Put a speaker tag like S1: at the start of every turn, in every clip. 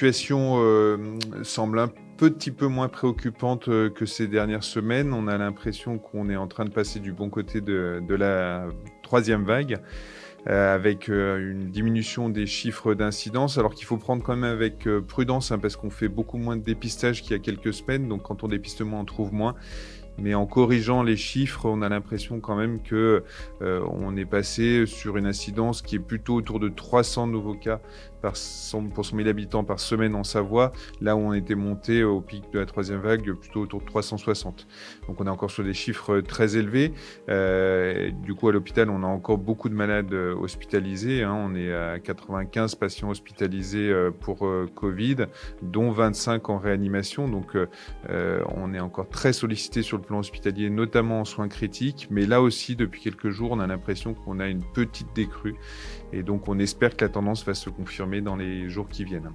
S1: situation semble un petit peu moins préoccupante que ces dernières semaines. On a l'impression qu'on est en train de passer du bon côté de la troisième vague. Avec une diminution des chiffres d'incidence, alors qu'il faut prendre quand même avec prudence, parce qu'on fait beaucoup moins de dépistage qu'il y a quelques semaines, donc quand on dépiste moins, on trouve moins. Mais en corrigeant les chiffres, on a l'impression quand même que on est passé sur une incidence qui est plutôt autour de 300 nouveaux cas pour 100 000 habitants par semaine en Savoie, là où on était monté au pic de la troisième vague plutôt autour de 360. Donc on est encore sur des chiffres très élevés. Du coup, à l'hôpital, on a encore beaucoup de malades hospitalisés. On est à 95 patients hospitalisés pour Covid, dont 25 en réanimation. Donc on est encore très sollicité sur le plan hospitalier, notamment en soins critiques. Mais là aussi, depuis quelques jours, on a l'impression qu'on a une petite décrue. Et donc on espère que la tendance va se confirmer dans les jours qui viennent.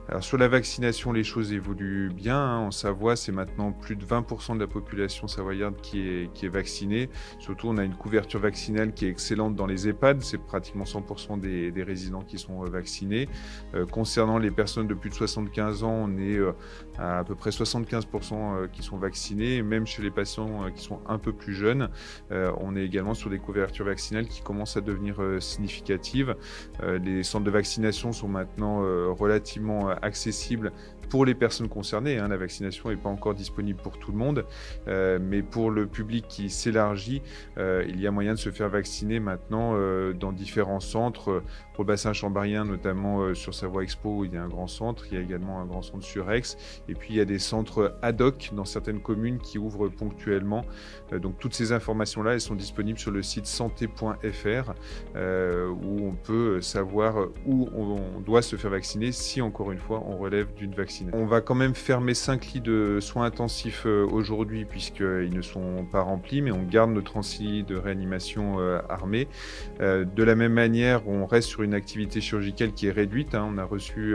S1: Alors sur la vaccination, les choses évoluent bien. En Savoie, c'est maintenant plus de 20% de la population savoyarde qui est vaccinée. Surtout, on a une couverture vaccinale qui est excellente dans les EHPAD. C'est pratiquement 100% des résidents qui sont vaccinés. Concernant les personnes de plus de 75 ans, on est à peu près 75% qui sont vaccinés. Et même chez les patients qui sont un peu plus jeunes, on est également sur des couvertures vaccinales qui commencent à devenir significatives. Les centres de vaccination sont maintenant relativement accessible pour les personnes concernées. La vaccination n'est pas encore disponible pour tout le monde, mais pour le public qui s'élargit, il y a moyen de se faire vacciner maintenant dans différents centres. Pour le bassin chambarien, notamment sur Savoie Expo, où il y a un grand centre. Il y a également un grand centre sur Aix. Et puis, il y a des centres ad hoc dans certaines communes qui ouvrent ponctuellement. Donc, toutes ces informations-là, elles sont disponibles sur le site santé.fr, où on peut savoir où on doit se faire vacciner si, encore une fois, on relève d'une vaccination. On va quand même fermer 5 lits de soins intensifs aujourd'hui, puisqu'ils ne sont pas remplis, mais on garde nos 36 lits de réanimation armés. De la même manière, on reste sur une activité chirurgicale qui est réduite. On a reçu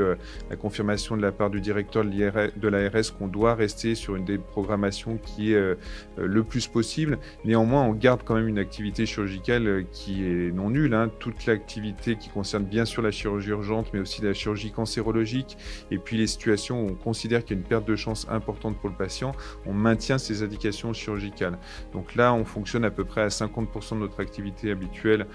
S1: la confirmation de la part du directeur de l'ARS qu'on doit rester sur une déprogrammation qui est le plus possible. Néanmoins, on garde quand même une activité chirurgicale qui est non nulle. Toute l'activité qui concerne bien sûr la chirurgie urgente, mais aussi la chirurgie cancérologique, et puis les situations où on considère qu'il y a une perte de chance importante pour le patient, on maintient ces indications chirurgicales. Donc là, on fonctionne à peu près à 50% de notre activité habituelle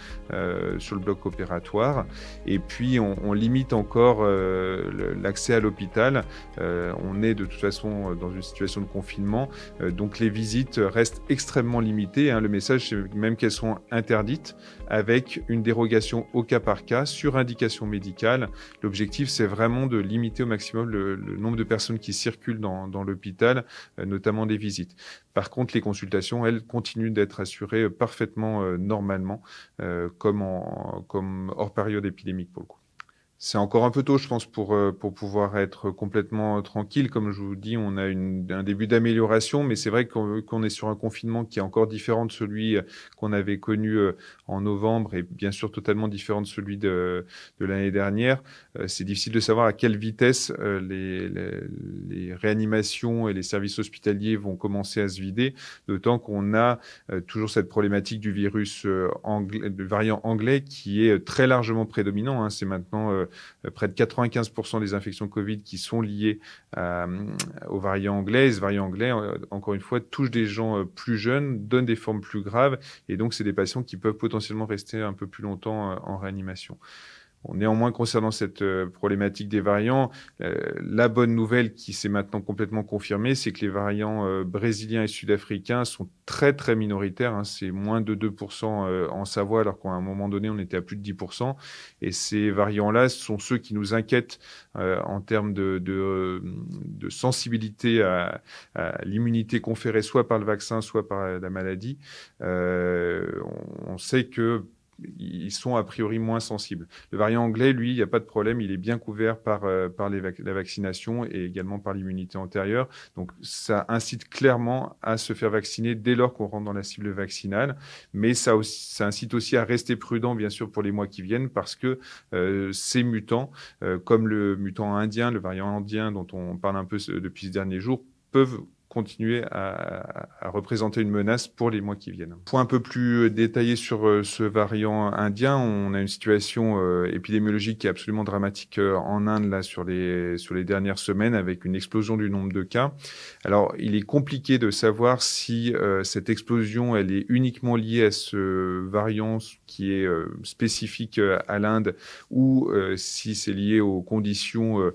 S1: sur le bloc opératoire. Et puis, on limite encore l'accès à l'hôpital. On est de toute façon dans une situation de confinement. Donc, les visites restent extrêmement limitées. Le message, c'est même qu'elles sont interdites avec une dérogation au cas par cas sur indication médicale. L'objectif, c'est vraiment de limiter au maximum le nombre de personnes qui circulent dans l'hôpital, notamment des visites. Par contre, les consultations, elles, continuent d'être assurées parfaitement normalement, comme hors période épidémique pour le coup. C'est encore un peu tôt, je pense, pour pouvoir être complètement tranquille. Comme je vous dis, on a un début d'amélioration, mais c'est vrai qu'on est sur un confinement qui est encore différent de celui qu'on avait connu en novembre et bien sûr totalement différent de celui de l'année dernière. C'est difficile de savoir à quelle vitesse les réanimations et les services hospitaliers vont commencer à se vider, d'autant qu'on a toujours cette problématique du virus du variant anglais qui est très largement prédominant. C'est maintenant près de 95% des infections Covid qui sont liées au variant anglais. Et ce variant anglais, encore une fois, touche des gens plus jeunes, donne des formes plus graves, et donc c'est des patients qui peuvent potentiellement rester un peu plus longtemps en réanimation. Néanmoins, concernant cette problématique des variants, la bonne nouvelle qui s'est maintenant complètement confirmée, c'est que les variants brésiliens et sud-africains sont très très minoritaires. C'est moins de 2% en Savoie, alors qu'à un moment donné, on était à plus de 10%. Et ces variants-là sont ceux qui nous inquiètent en termes de sensibilité à l'immunité conférée soit par le vaccin, soit par la maladie. On sait que ils sont a priori moins sensibles. Le variant anglais, lui, il n'y a pas de problème, il est bien couvert par la vaccination et également par l'immunité antérieure. Donc ça incite clairement à se faire vacciner dès lors qu'on rentre dans la cible vaccinale. Mais ça incite aussi à rester prudent, bien sûr, pour les mois qui viennent, parce que ces mutants, comme le mutant indien, le variant indien dont on parle un peu depuis ces derniers jours, peuvent continuer à représenter une menace pour les mois qui viennent. Point un peu plus détaillé sur ce variant indien, on a une situation épidémiologique qui est absolument dramatique en Inde là sur les dernières semaines avec une explosion du nombre de cas. Alors, il est compliqué de savoir si cette explosion elle est uniquement liée à ce variant qui est spécifique à l'Inde ou si c'est lié aux conditions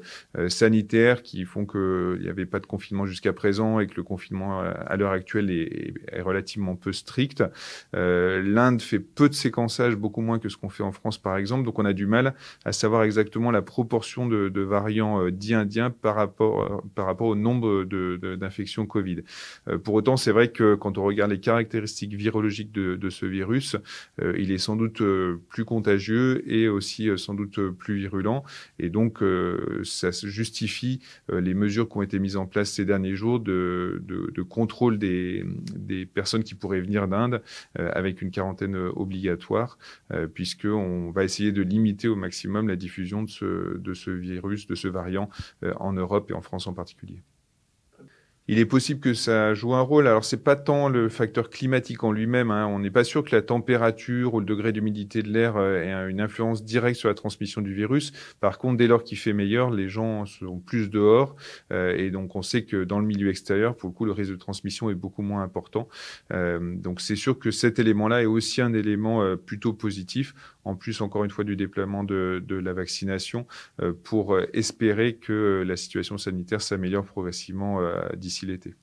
S1: sanitaires qui font qu'il n'y avait pas de confinement jusqu'à présent et que le confinement à l'heure actuelle est relativement peu strict. L'Inde fait peu de séquençage, beaucoup moins que ce qu'on fait en France par exemple, donc on a du mal à savoir exactement la proportion de variants dits indiens par rapport au nombre d'infections Covid. Pour autant, c'est vrai que quand on regarde les caractéristiques virologiques de ce virus, il est sans doute plus contagieux et aussi sans doute plus virulent, et donc ça justifie les mesures qui ont été mises en place ces derniers jours de contrôle des personnes qui pourraient venir d'Inde avec une quarantaine obligatoire, puisqu'on va essayer de limiter au maximum la diffusion de ce virus, de ce variant en Europe et en France en particulier. Il est possible que ça joue un rôle. Alors, c'est pas tant le facteur climatique en lui-même, hein. On n'est pas sûr que la température ou le degré d'humidité de l'air ait une influence directe sur la transmission du virus. Par contre, dès lors qu'il fait meilleur, les gens sont plus dehors. Et donc, on sait que dans le milieu extérieur, pour le coup, le risque de transmission est beaucoup moins important. Donc, c'est sûr que cet élément-là est aussi un élément plutôt positif. En plus, encore une fois, du déploiement de la vaccination pour espérer que la situation sanitaire s'améliore progressivement d'ici l'été.